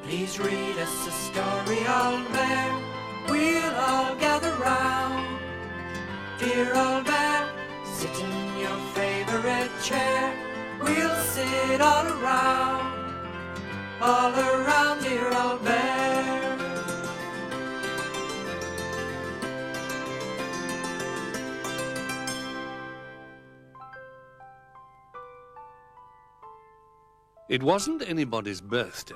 Please read us a story, old bear. We'll all gather round. Dear old bear, sit in your favorite chair. We'll sit all around, dear old bear. It wasn't anybody's birthday,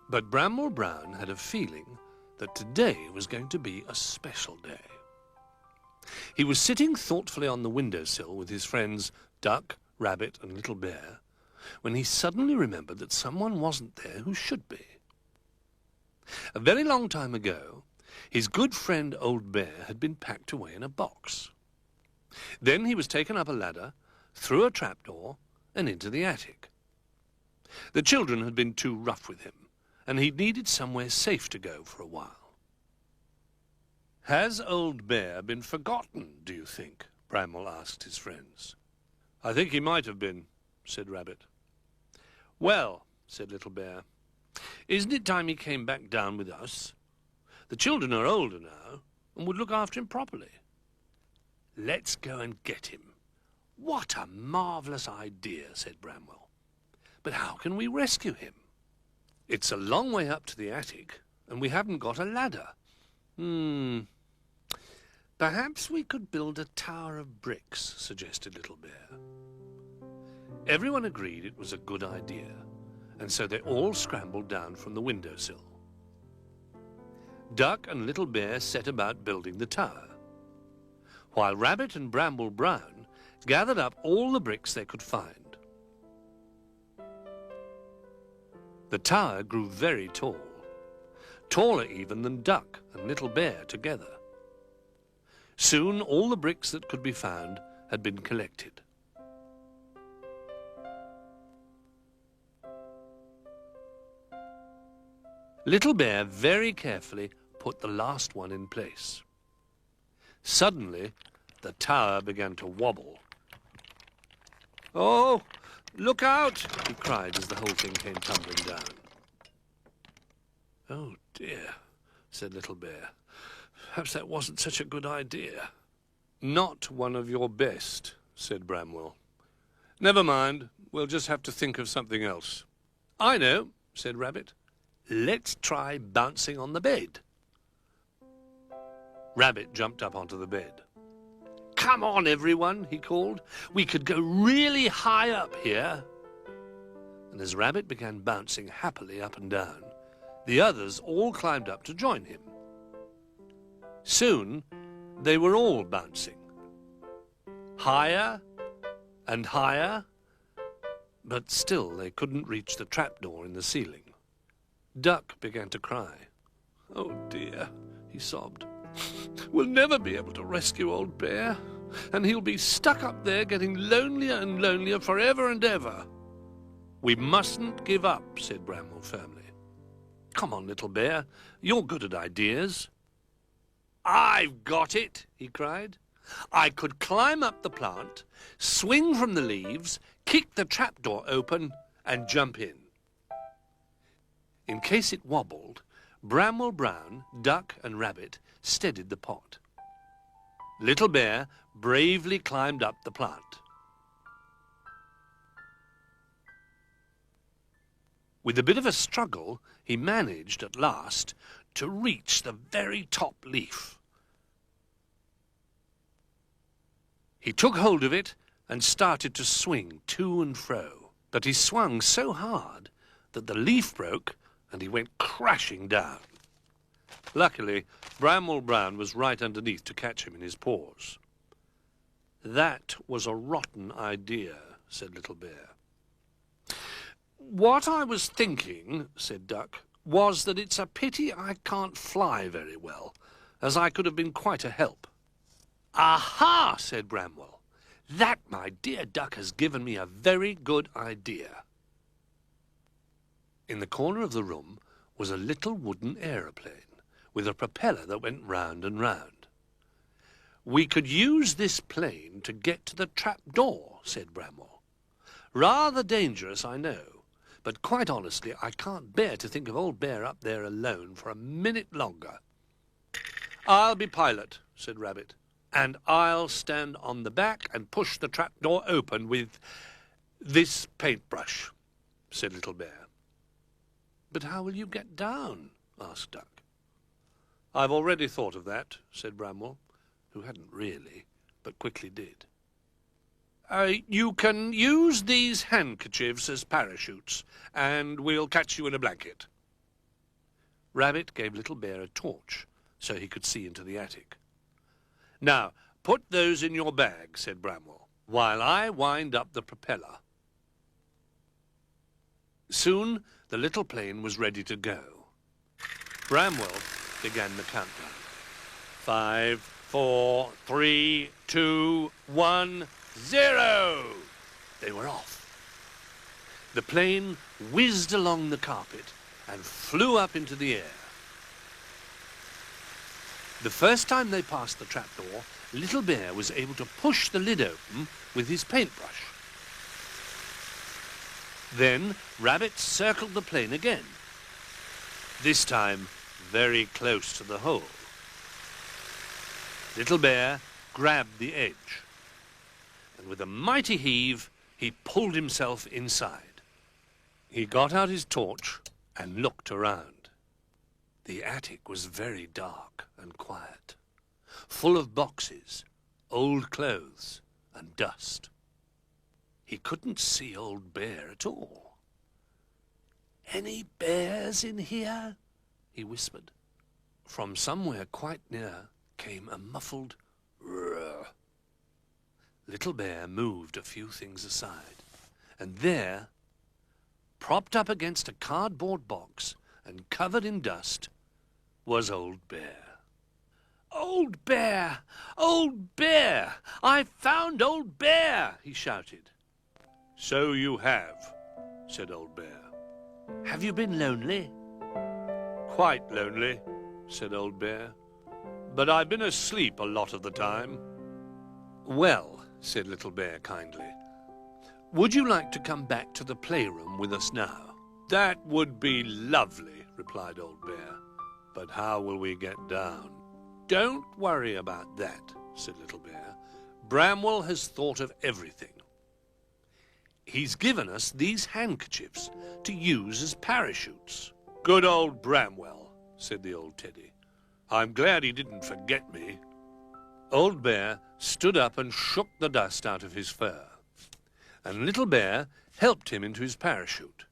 but Bramwell Brown had a feeling that today was going to be a special day. He was sitting thoughtfully on the windowsill with his friends Duck, Rabbit and Little Bear when he suddenly remembered that someone wasn't there who should be. A very long time ago, his good friend Old Bear had been packed away in a box. Then he was taken up a ladder, through a trapdoor and into the attic. The children had been too rough with him, and he needed somewhere safe to go for a while. "Has Old Bear been forgotten, do you think?" Bramwell asked his friends. "I think he might have been," said Rabbit. "Well," said Little Bear, "isn't it time he came back down with us? The children are older now, and would look after him properly." "Let's go and get him." "What a marvellous idea," said Bramwell. "But how can we rescue him?" "It's a long way up to the attic, and we haven't got a ladder." "Perhaps we could build a tower of bricks," suggested Little Bear. Everyone agreed it was a good idea, and so they all scrambled down from the windowsill. Duck and Little Bear set about building the tower, while Rabbit and Bramwell Brown gathered up all the bricks they could find. The tower grew very tall, taller even than Duck and Little Bear together. Soon all the bricks that could be found had been collected. Little Bear very carefully put the last one in place. Suddenly, the tower began to wobble. "Oh, look out!" he cried as the whole thing came tumbling down. "Oh dear," said Little Bear. "Perhaps that wasn't such a good idea." "Not one of your best," said Bramwell. "Never mind, we'll just have to think of something else." "I know," said Rabbit. "Let's try bouncing on the bed." Rabbit jumped up onto the bed. "Come on, everyone," he called. "We could go really high up here." And as Rabbit began bouncing happily up and down, the others all climbed up to join him. Soon they were all bouncing. Higher and higher, but still they couldn't reach the trapdoor in the ceiling. Duck began to cry. "Oh dear," he sobbed. "We'll never be able to rescue Old Bear, and he'll be stuck up there getting lonelier and lonelier forever and ever." "We mustn't give up," said Bramwell firmly. "Come on, Little Bear, you're good at ideas." "I've got it," he cried. "I could climb up the plant, swing from the leaves, kick the trapdoor open, and jump in." In case it wobbled, Bramwell Brown, Duck and Rabbit steadied the pot. Little Bear bravely climbed up the plant. With a bit of a struggle, he managed at last to reach the very top leaf. He took hold of it and started to swing to and fro, but he swung so hard that the leaf broke and he went crashing down. Luckily, Bramwell Brown was right underneath to catch him in his paws. "That was a rotten idea," said Little Bear. "What I was thinking," said Duck, "was that it's a pity I can't fly very well, as I could have been quite a help." "Aha!" said Bramwell. "That, my dear Duck, has given me a very good idea." In the corner of the room was a little wooden aeroplane with a propeller that went round and round. "We could use this plane to get to the trap door," said Bramwell. "Rather dangerous, I know, but quite honestly, I can't bear to think of old Bear up there alone for a minute longer. I'll be pilot, said Rabbit, and I'll stand on the back and push the trapdoor open with this paintbrush, said Little Bear. But how will you get down? Asked Duck. I've already thought of that, said Bramwell, who hadn't really, but quickly did. You can use these handkerchiefs as parachutes, and we'll catch you in a blanket. Rabbit gave Little Bear a torch so he could see into the attic. Now, put those in your bag, said Bramwell, while I wind up the propeller. Soon the little plane was ready to go. Bramwell began the countdown. 5, 4, 3, 2, 1, 0! They were off. The plane whizzed along the carpet and flew up into the air. The first time they passed the trapdoor, Little Bear was able to push the lid open with his paintbrush. Then Rabbit circled the plane again, this time very close to the hole. Little Bear grabbed the edge, and with a mighty heave, he pulled himself inside. He got out his torch and looked around. The attic was very dark and quiet, full of boxes, old clothes, and dust. He couldn't see old Bear at all. "Any bears in here?" he whispered. From somewhere quite near came a muffled roar. Little Bear moved a few things aside, and there, propped up against a cardboard box and covered in dust, was old Bear. "Old Bear! Old Bear! I've found old Bear!" he shouted. "So you have," said old Bear. "Have you been lonely?" "Quite lonely," said old Bear. "But I've been asleep a lot of the time." "Well," said Little Bear kindly, "would you like to come back to the playroom with us now?" "That would be lovely," replied old Bear. "But how will we get down?" "Don't worry about that," said Little Bear. "Bramwell has thought of everything. He's given us these handkerchiefs to use as parachutes." "Good old Bramwell," said the old teddy. "I'm glad he didn't forget me." Old Bear stood up and shook the dust out of his fur, and Little Bear helped him into his parachute.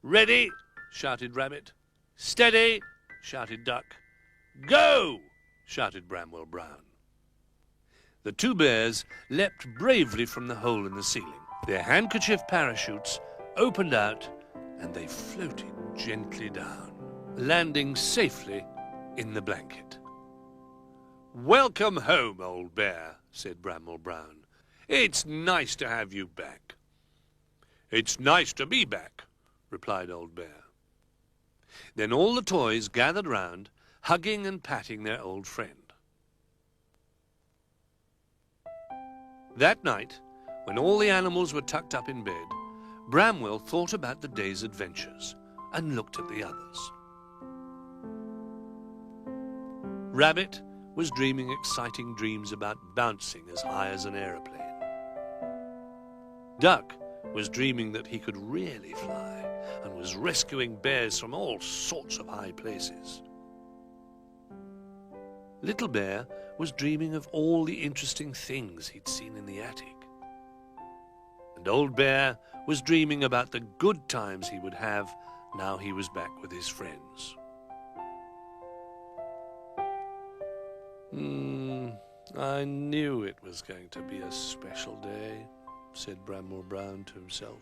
"Ready!" shouted Rabbit. "Steady!" shouted Duck. "Go!" shouted Bramwell Brown. The two bears leapt bravely from the hole in the ceiling. Their handkerchief parachutes opened out, and they floated gently down, landing safely in the blanket. "Welcome home, old Bear," said Bramwell Brown. "It's nice to have you back." "It's nice to be back," replied old Bear. Then all the toys gathered round, hugging and patting their old friend. That night, when all the animals were tucked up in bed, Bramwell thought about the day's adventures and looked at the others. Rabbit was dreaming exciting dreams about bouncing as high as an aeroplane. Duck was dreaming that he could really fly and was rescuing bears from all sorts of high places. Little Bear was dreaming of all the interesting things he'd seen in the attic. And old Bear was dreaming about the good times he would have now he was back with his friends. I knew it was going to be a special day, said Bramwell Brown to himself.